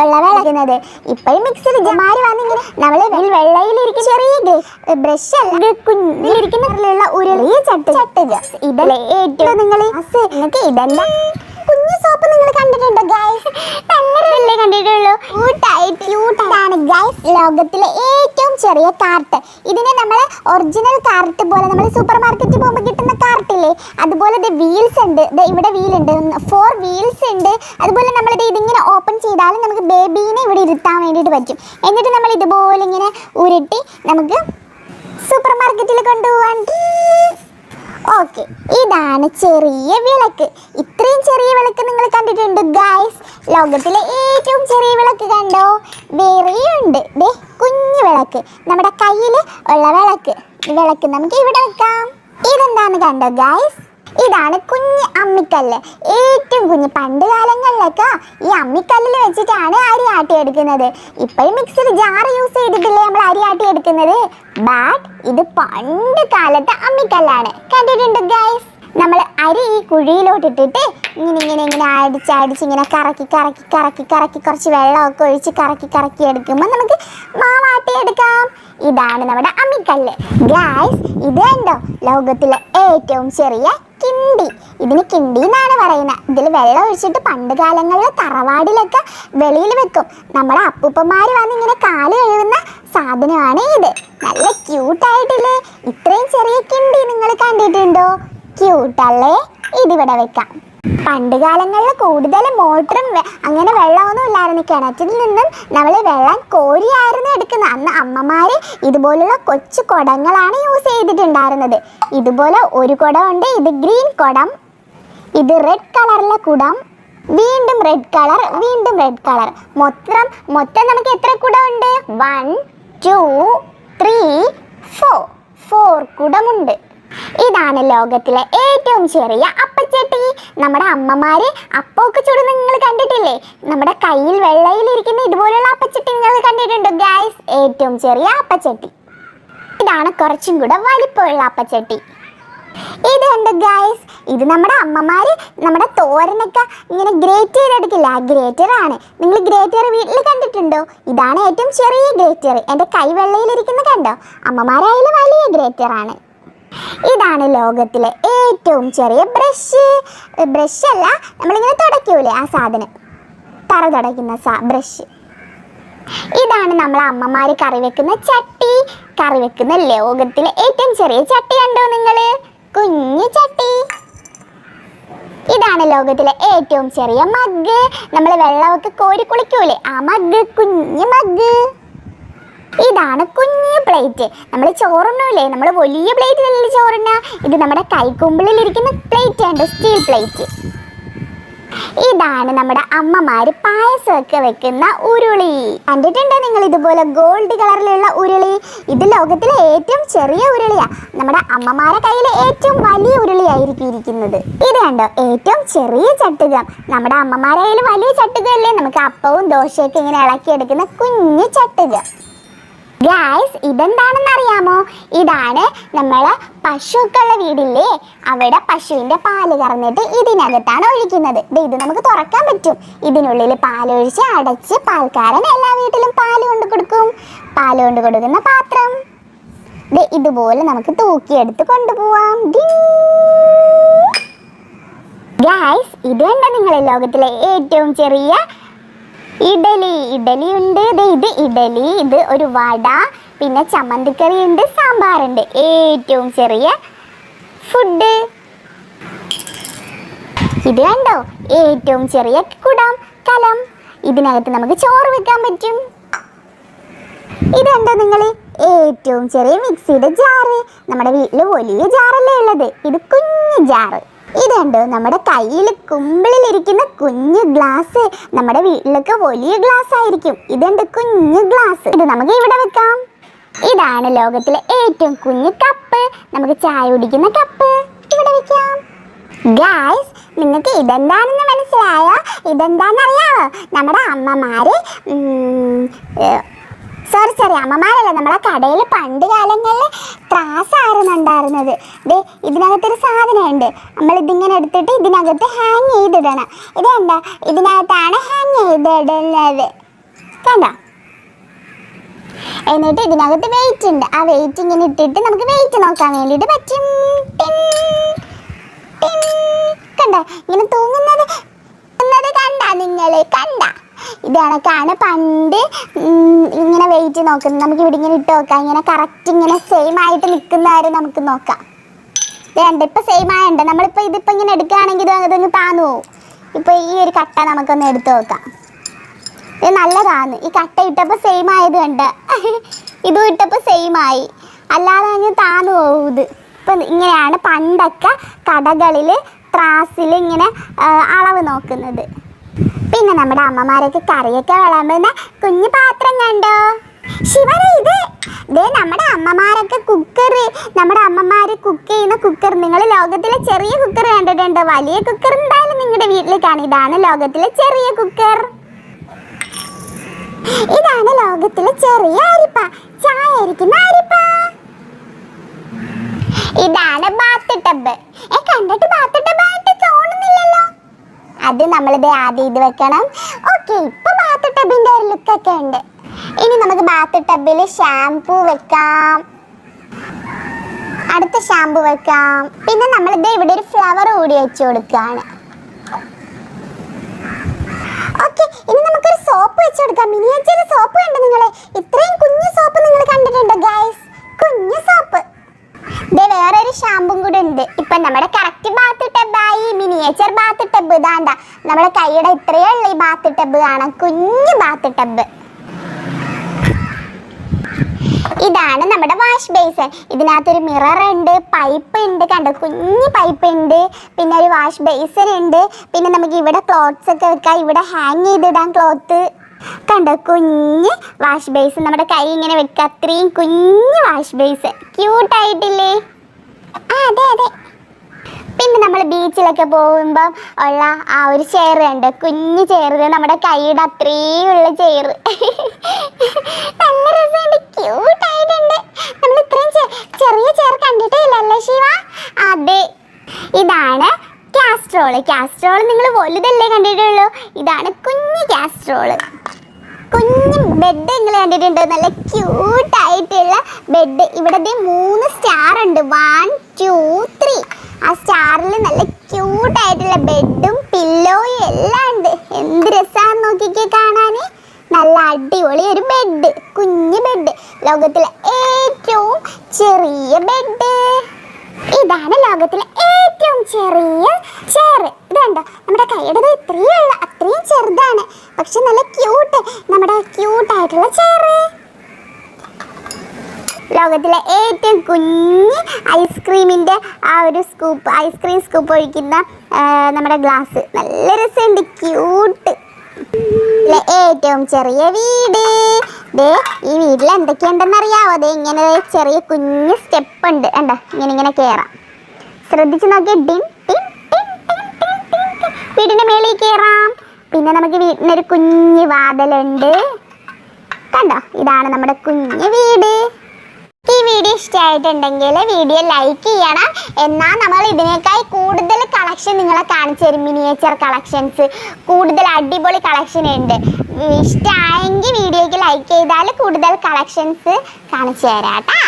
ഉള്ള വിളക്കുന്നത്. ഇപ്പോഴും മിക്സിൽ ജമാരി വന്നിങ്ങനെ നമ്മള് വെള്ളയിലിരിക്കുന്ന ചെറിയ ബ്രഷ് അല്ല കുഞ്ഞിലിരിക്കുന്ന ഉരുളിയ ചട്ടുക. ഇതല്ലേ ഏറ്റവും നിങ്ങൾക്ക് ഇതെന്താ കുഞ്ഞു സോപ്പ് നിങ്ങൾ കണ്ടിട്ടുണ്ടോ ഗൈസ്? നല്ലതല്ലേ കണ്ടിട്ടുള്ളൂ. ക്യൂട്ടാണ് ഗൈസ്. ലോകത്തിലെ ഏറ്റവും ചെറിയ കാർട്ട്. ഇതിനെ നമ്മളെ ഒറിജിനൽ കാർട്ട് പോലെ നമ്മൾ സൂപ്പർ മാർക്കറ്റിൽ പോകുമ്പോൾ കിട്ടുന്ന കാർട്ടില്ലേ, അതുപോലെ വീൽസ് ഉണ്ട്. ഇവിടെ വീലുണ്ട്, 4 വീൽസ് ഉണ്ട്. അതുപോലെ നമ്മളിത് ഇതിങ്ങനെ ഓപ്പൺ ചെയ്താലും നമുക്ക് ബേബീനെ ഇവിടെ ഇരുത്താൻ വേണ്ടിയിട്ട് പറ്റും. എന്നിട്ട് നമ്മൾ ഇതുപോലെ ഇങ്ങനെ ഉരുട്ടി നമുക്ക് സൂപ്പർ മാർക്കറ്റിൽ കൊണ്ടുപോകാൻ. ഓക്കെ, ഇതാണ് ചെറിയ വിളക്ക്. ഇത്രയും ചെറിയ വിളക്ക് നിങ്ങൾ കണ്ടിട്ടുണ്ട് ഗൈസ്? ലോകത്തിലെ ഏറ്റവും ചെറിയ വിളക്ക് കണ്ടോ? വേറെയുണ്ട് ദേ കുഞ്ഞു വിളക്ക്, നമ്മുടെ കയ്യിൽ ഉള്ള വിളക്ക് നമുക്ക് ഇവിടെ വെക്കാം. ഇതെന്താന്ന് കണ്ടോ ഗൈസ്? ഇതാണ് കുഞ്ഞ് അമ്മിക്കല്ല്. ഏറ്റവും കുഞ്ഞ്. പണ്ട് കാലങ്ങളിലൊക്കെ ഈ അമ്മിക്കല്ലിൽ വെച്ചിട്ടാണ് അരി ആട്ടിയെടുക്കുന്നത്. ഇപ്പോഴും മിക്സിയിൽ ജാർ യൂസ് ചെയ്തിട്ടില്ലേ നമ്മൾ അരി ആട്ടിയെടുക്കുന്നത്? ബട്ട് ഇത് പണ്ട് കാലത്തെ അമ്മിക്കല്ലാണ്. കണ്ടിട്ടുണ്ട് ഗൈസ്? നമ്മൾ അരി ഈ കുഴിയിലോട്ടിട്ടിട്ട് ഇങ്ങനെ അടിച്ച് ഇങ്ങനെ കറക്കി കുറച്ച് വെള്ളമൊക്കെ ഒഴിച്ച് കറക്കി എടുക്കുമ്പോൾ നമുക്ക് മാവാട്ടിയെടുക്കാം. ഇതാണ് നമ്മുടെ അമ്മിക്കല്ല് ഗൈസ്. ഇത് കണ്ടോ? ലോകത്തിലെ ഏറ്റവും ചെറിയ കിണ്ടി. ഇതിന് കിണ്ടി എന്നാണ് പറയുന്നത്. ഇതിൽ വെള്ളം ഒഴിച്ചിട്ട് പണ്ട് കാലങ്ങളിൽ തറവാടിലൊക്കെ വെളിയിൽ വെക്കും. നമ്മുടെ അപ്പൂപ്പന്മാർ വന്ന് ഇങ്ങനെ കാല് കഴുകുന്ന സാധനമാണ് ഇത്. നല്ല ക്യൂട്ടായിട്ടില്ലേ? ഇത്രയും ചെറിയ കിണ്ടി നിങ്ങൾ കണ്ടിട്ടുണ്ടോ? ക്യൂട്ടല്ലേ? ഇതിവിടെ വെക്കാം. പണ്ട് കാലങ്ങളിൽ കൂടുതൽ മോട്ടറും അങ്ങനെ വെള്ളമൊന്നും ഇല്ലായിരുന്നു. കിണറ്റിൽ നിന്നും നമ്മൾ വെള്ളം കോരിയായിരുന്നു എടുക്കുന്നത്. അന്ന് അമ്മമാര് ഇതുപോലുള്ള കൊച്ചു കുടങ്ങളാണ് യൂസ് ചെയ്തിട്ടുണ്ടായിരുന്നത്. ഇതുപോലെ ഒരു കുടം ഉണ്ട്. ഇത് ഗ്രീൻ കുടം, ഇത് റെഡ് കളറിലെ കുടം, വീണ്ടും റെഡ് കളർ, വീണ്ടും റെഡ് കളർ. മൊത്തം നമുക്ക് എത്ര കുടം ഉണ്ട്? 1 2 3 4 കുടമുണ്ട്. ഇതാണ് ലോകത്തിലെ ഏറ്റവും ചെറിയ അപ്പച്ചട്ടി. നമ്മുടെ അമ്മമാര് അപ്പമൊക്കെ ചുടുന്ന നിങ്ങൾ കണ്ടിട്ടില്ലേ? നമ്മുടെ കയ്യിൽ വെള്ളയിലിരിക്കുന്ന ഇതുപോലുള്ള അപ്പച്ചട്ടി നിങ്ങൾ കണ്ടിട്ടുണ്ടോ ഗൈസ്? ഏറ്റവും ചെറിയ അപ്പച്ചട്ടി. ഇതാണ് കുറച്ചും കൂടെ വലിപ്പമുള്ള അപ്പച്ചട്ടി. ഇത് കണ്ടോ ഗൈസ്? ഇത് നമ്മുടെ അമ്മമാര് നമ്മുടെ തോരനൊക്കെ ഇങ്ങനെ ഗ്രേറ്റ് ചെയ്തെടുക്കില്ല, ആ ഗ്രേറ്റർ ആണ്. നിങ്ങൾ ഗ്രേറ്റർ വീട്ടിൽ കണ്ടിട്ടുണ്ടോ? ഇതാണ് ഏറ്റവും ചെറിയ ഗ്രേറ്റർ. എൻ്റെ കൈ വെള്ളയിലിരിക്കുന്ന കണ്ടോ? അമ്മമാരായാലും വലിയ ഗ്രേറ്റർ ആണ്. ഇതാണ് ലോകത്തിലെ ഏറ്റവും ചെറിയ ബ്രഷ് അല്ല, നമ്മളിങ്ങനെ തുടയ്ക്കൂലേ ആ സാധനം, തറ തുടയ്ക്കുന്ന ബ്രഷ്. ഇതാണ് നമ്മളെ അമ്മമാര് കറി വെക്കുന്ന ചട്ടി. കറി വെക്കുന്ന ലോകത്തിലെ ഏറ്റവും ചെറിയ ചട്ടി കണ്ടോ നിങ്ങള്? കുഞ്ഞു ചട്ടി. ഇതാണ് ലോകത്തിലെ ഏറ്റവും ചെറിയ മഗ്. നമ്മൾ വെള്ളമൊക്കെ കോരി കുളിക്കൂലേ ആ മഗ്, കുഞ്ഞു മഗ്. ഇതാണ് കുഞ്ഞു പ്ലേറ്റ്. നമ്മൾ ചോറുണ്ണൂലേ, നമ്മൾ വലിയ പ്ലേറ്റിലല്ലേ ചോറുണ്ണ. ഇത് നമ്മുടെ കൈക്കുമ്പിളിലിരിക്കുന്ന പ്ലേറ്റ് ഉണ്ട്, സ്റ്റീൽ പ്ലേറ്റ്. ഇതാണ് നമ്മുടെ അമ്മമാര് പായസമൊക്കെ വെക്കുന്ന ഉരുളി. കണ്ടിട്ടുണ്ടോ നിങ്ങൾ ഇതുപോലെ ഗോൾഡ് കളറിലുള്ള ഉരുളി? ഇത് ലോകത്തിലെ ഏറ്റവും ചെറിയ ഉരുളിയാ. നമ്മുടെ അമ്മമാരെ കയ്യിൽ ഏറ്റവും വലിയ ഉരുളിയായിരിക്കും ഇരിക്കുന്നത്. ഇത് കണ്ടോ? ഏറ്റവും ചെറിയ ചട്ടുകം. നമ്മുടെ അമ്മമാരെ കയ്യിൽ വലിയ ചട്ടുകമല്ലേ, നമുക്ക് അപ്പവും ദോശയൊക്കെ ഇങ്ങനെ ഇളക്കിയെടുക്കുന്ന കുഞ്ഞു ചട്ടുകം. ഗൈസ്, ഇതെന്താണെന്ന് അറിയാമോ? ഇതാണ് നമ്മളെ പശുവൊക്കെ ഉള്ള വീടില്ലേ, അവിടെ പശുവിൻ്റെ പാല് കറന്നിട്ട് ഇതിനകത്താണ് ഒഴിക്കുന്നത്. ഇത് നമുക്ക് തുറക്കാൻ പറ്റും. ഇതിനുള്ളിൽ പാലൊഴിച്ച് അടച്ച് പാൽക്കാരൻ എല്ലാ വീട്ടിലും പാല് കൊണ്ട് കൊടുക്കും. പാല് കൊണ്ട് കൊടുക്കുന്ന പാത്രം ഇതുപോലെ നമുക്ക് തൂക്കിയെടുത്ത് കൊണ്ടുപോവാം. ഗൈസ്, ഇത് കണ്ടോ നിങ്ങൾ? ലോകത്തിലെ ഏറ്റവും ചെറിയ ഇഡലി ഉണ്ട്. ഇത് ഇഡലി, ഇത് ഒരു വട, പിന്നെ ചമ്മന്തിക്കറി ഉണ്ട്, സാമ്പാറുണ്ട്. ഏറ്റവും ചെറിയ ഫുഡ്. ഇത് കണ്ടോ? ഏറ്റവും ചെറിയ കലം. ഇതിനകത്ത് നമുക്ക് ചോറ് വെക്കാൻ പറ്റും. ഇത് കണ്ടോ നിങ്ങൾ? ഏറ്റവും ചെറിയ മിക്സിയുടെ ജാറ്. നമ്മുടെ വീട്ടിൽ വലിയ ജാറല്ലേ ഉള്ളത്, ഇത് കുഞ്ഞു ജാറ്. ഇത് കണ്ടോ? നമ്മുടെ കയ്യിൽ കുമ്പിളിലിരിക്കുന്ന കുഞ്ഞു ഗ്ലാസ്. നമ്മുടെ വീട്ടിലൊക്കെ വലിയ ഗ്ലാസ് ആയിരിക്കും. ഇതുണ്ട് കുഞ്ഞു ഗ്ലാസ്. ഇത് നമുക്ക് ഇവിടെ വെക്കാം. ഇതാണ് ലോകത്തിലെ ഏറ്റവും കുഞ്ഞു കപ്പ്. നമുക്ക് ചായ കുടിക്കുന്ന കപ്പ് ഇവിടെ വെക്കാം. ഗൈസ്, നിങ്ങൾക്ക് ഇതെന്താണെന്ന് മനസ്സിലായോ? ഇതെന്താണെന്നറിയാമോ? നമ്മുടെ അമ്മമാര് സോറി അമ്മമാരല്ല, നമ്മളെ കടയിൽ പണ്ട് കാലങ്ങളിൽ ത്രാസായിരുന്നു ഉണ്ടായിരുന്നത്. ഇതിനകത്തൊരു സാധനമുണ്ട്. നമ്മളിതിങ്ങനെ എടുത്തിട്ട് ഇതിനകത്ത് ഹാങ് ചെയ്തിടണം. ഇത് കണ്ടോ? ഇതിനകത്താണ് ഹാങ് ചെയ്തിടുന്നത്. കണ്ട. എന്നിട്ട് ഇതിനകത്ത് വെയിറ്റ് ഉണ്ട്. ആ വെയിറ്റ് ഇങ്ങനെ ഇട്ടിട്ട് നമുക്ക് വെയിറ്റ് നോക്കാൻ വേണ്ടിയിട്ട് പറ്റും. കണ്ട ഇങ്ങനെ തൂങ്ങുന്നത് കണ്ട നിങ്ങൾ കണ്ട. ഇതണക്കാണ് പണ്ട് ഇങ്ങനെ വെയിറ്റ് നോക്കുന്നത്. നമുക്ക് ഇവിടെ ഇങ്ങനെ ഇട്ട് നോക്കാം. ഇങ്ങനെ കറക്റ്റ് ഇങ്ങനെ സെയിം ആയിട്ട് നിൽക്കുന്നവരെ നമുക്ക് നോക്കാം. രണ്ട് ഇപ്പം സെയിം ആയുണ്ട്. നമ്മളിപ്പോൾ ഇതിപ്പോൾ ഇങ്ങനെ എടുക്കുകയാണെങ്കിൽ ഇതങ്ങ് താന്നു പോവും. ഇപ്പോൾ ഈ ഒരു കട്ട നമുക്കൊന്ന് എടുത്ത് നോക്കാം. ഇത് നല്ലതാണ്. ഈ കട്ട ഇട്ടപ്പോൾ സെയിം ആയത് കണ്ട. ഇതും ഇട്ടപ്പോൾ സെയിം ആയി. അല്ലാതെ അങ്ങ് താന്നു പോകും ഇത്. ഇപ്പം ഇങ്ങനെയാണ് പണ്ടൊക്കെ കടകളിൽ ത്രാസിൽ ഇങ്ങനെ അളവ് നോക്കുന്നത്. പിന്നെ നമ്മുടെ അമ്മമാരൊക്കെ കറിയൊക്കെ വിളമ്പുന്ന കുഞ്ഞു പാത്രം കണ്ടോ ശിവന? ഇതേ നമ്മുടെ അമ്മമാരൊക്കെ കുക്കർ, നമ്മുടെ അമ്മമാർ കുക്ക് ചെയ്യുന്ന കുക്കർ. നിങ്ങൾ ലോകത്തിലെ ചെറിയ കുക്കർ കണ്ടിട്ടുണ്ടോ? വലിയ കുക്കർ എന്തായാലും നിങ്ങളുടെ വീട്ടിൽ കാണും. ഇതാണ് ലോകത്തിലെ ചെറിയ കുക്കർ. ഇതാണ് ലോകത്തിലെ ചെറിയ അരിപ്പ, ചായ അരിക്കുന്ന അരിപ്പ. ഇതാണ് ബാത്ത് ടബ്. കണ്ടിട്ട് ബാത്ത് ടബ് ആയിട്ട് തോന്നുന്നില്ലല്ലോ. അത് നമ്മളിത് ആദ്യം ഇത് വെക്കണം. ഓക്കെ, ഇപ്പൊ ബാത്ത് ടബിന്റെ ഒരു ലുക്കൊക്കെ ഉണ്ട്. ഇനി നമുക്ക് ബാത്ത് ടബിൽ ഷാംപൂ വെക്കാം. അടുത്ത ഷാംപൂ വെക്കാം. പിന്നെ നമ്മളിത് ഇവിടെ ഒരു ഫ്ലവർ കൂടി വെച്ച് കൊടുക്കുകയാണ്. ഓക്കെ, ഇനി നമുക്കൊരു സോപ്പ് വെച്ച് കൊടുക്കാം. മിനിയേച്ചർ സോപ്പ് കണ്ടോ നിങ്ങളെ? ഇത്രയും കുഞ്ഞു സോപ്പ് നിങ്ങൾ കണ്ടിട്ടുണ്ടോ ഗൈസ്? കുഞ്ഞു സോപ്പ്. വേറൊരു ഷാമ്പും കൂടെ ഉണ്ട്. ഇപ്പൊ നമ്മുടെ കറക്റ്റ് ബാത്ത് ടബായി, മിനിയേച്ചർ ബാത്ത് ടബ്. ഇതാണ്ട നമ്മുടെ കൈയുടെ ഇത്രയേ ഉള്ളൂ ഈ ബാത്ത് ടബ് കാണാൻ. കുഞ്ഞു ബാത്ത് ടബ്. ഇതാണ് നമ്മുടെ വാഷ് ബേസിൻ. ഇതിനകത്തൊരു മിറർ ഉണ്ട്, പൈപ്പ് ഉണ്ട്. കണ്ടോ, കുഞ്ഞു പൈപ്പ് ഉണ്ട്. പിന്നെ ഒരു വാഷ് ബേസിൻ ഉണ്ട്. പിന്നെ നമുക്ക് ഇവിടെ ക്ലോത്ത്സ് ഒക്കെ വെക്കാം. ഇവിടെ ഹാങ് ചെയ്തിടാൻ ക്ലോത്ത്. കണ്ടോ, കുഞ്ഞ് വാഷ് ബേസിൻ. നമ്മുടെ കൈ ഇങ്ങനെ വെക്കാം. അത്രയും കുഞ്ഞു വാഷ് ബേസിൻ. ക്യൂട്ടായിട്ടില്ലേ? അതെ അതെ. പിന്നെ നമ്മൾ ബീച്ചിലൊക്കെ പോകുമ്പോൾ ഉള്ള ആ ഒരു ചെയർ ഉണ്ട്, കുഞ്ഞു ചെയർ. നമ്മുടെ കൈയുടെ അത്രയും ഉള്ള ചെയർ. നല്ല രസമുണ്ട്, ക്യൂട്ടായിട്ടുണ്ട്. നമ്മൾ ഇത്രയും ചെറിയ ചെയർ കണ്ടിട്ടേ ഇല്ലല്ലേ ശിവ? അതെ. ഇതാണ് കാസ്ട്രോള്. കാസ്ട്രോള് നിങ്ങൾ വലുതല്ലേ കണ്ടിട്ടുള്ളൂ. ഇതാണ് കുഞ്ഞു കാസ്ട്രോള്. കുഞ്ഞു ബെഡ് നിങ്ങൾ കണ്ടിട്ടുണ്ടോ? നല്ല ക്യൂട്ടായിട്ടുള്ള ബെഡ്. ഇവിടെ 3 സ്റ്റാർ ഉണ്ട്. 1 2 3. ആ സ്റ്റാറിൽ നല്ല ക്യൂട്ടായിട്ടുള്ള ബെഡും പില്ലോയും എല്ലാം ഉണ്ട്. എന്ത് രസമാണെന്ന് നോക്കിക്കേ കാണാൻ. നല്ല അടിപൊളി ഒരു ബെഡ്, കുഞ്ഞു ബെഡ്. ലോകത്തിലെ ഏറ്റവും ചെറിയ ബെഡ്. ഇതാണ് ലോകത്തിലെ ഏറ്റവും ചെറിയ ചെയർ. ഇതുണ്ടോ, നമ്മുടെ കൈയുടെ ഇത്രയേ ഉള്ളൂ. അത്രയും ചെറുതാണ്, പക്ഷെ നല്ല ക്യൂട്ട്. നമ്മുടെ ക്യൂട്ടായിട്ടുള്ള ചെയർ. ലോകത്തിലെ ഏറ്റവും കുഞ്ഞ് ഐസ്ക്രീമിൻ്റെ ആ ഒരു സ്കൂപ്പ്, ഐസ്ക്രീം സ്കൂപ്പ് ഒഴിക്കുന്ന നമ്മുടെ ഗ്ലാസ്. നല്ല രസമുണ്ട്, ക്യൂട്ട്. ഏറ്റവും ചെറിയ വീട്. ഈ വീട്ടിൽ എന്തൊക്കെയുണ്ടെന്ന് അറിയാവോ? ഇങ്ങനെ ചെറിയ കുഞ്ഞ് സ്റ്റെപ്പ് ഉണ്ട്. കണ്ടോ, ഇങ്ങനെ കയറാം. ശ്രദ്ധിച്ച് നോക്കി. വീടിൻ്റെ മേളിൽ കയറാം. പിന്നെ നമുക്ക് വീട്ടിനൊരു കുഞ്ഞ് വാതിലുണ്ട്. കണ്ടോ, ഇതാണ് നമ്മുടെ കുഞ്ഞ് വീട്. ഈ വീഡിയോ ഇഷ്ടമായിട്ടുണ്ടെങ്കിൽ വീഡിയോ ലൈക്ക് ചെയ്യണം. എന്നാൽ നമ്മൾ ഇതിനേക്കായി കൂടുതൽ കളക്ഷൻ നിങ്ങളെ കാണിച്ചു തരും. മിനിയേച്ചർ കളക്ഷൻസ്, കൂടുതൽ അടിപൊളി കളക്ഷൻ ഉണ്ട്. ഇഷ്ടമായെങ്കിൽ വീഡിയോയ്ക്ക് ലൈക്ക് ചെയ്താൽ കൂടുതൽ കളക്ഷൻസ് കാണിച്ചു തരാം കേട്ടോ.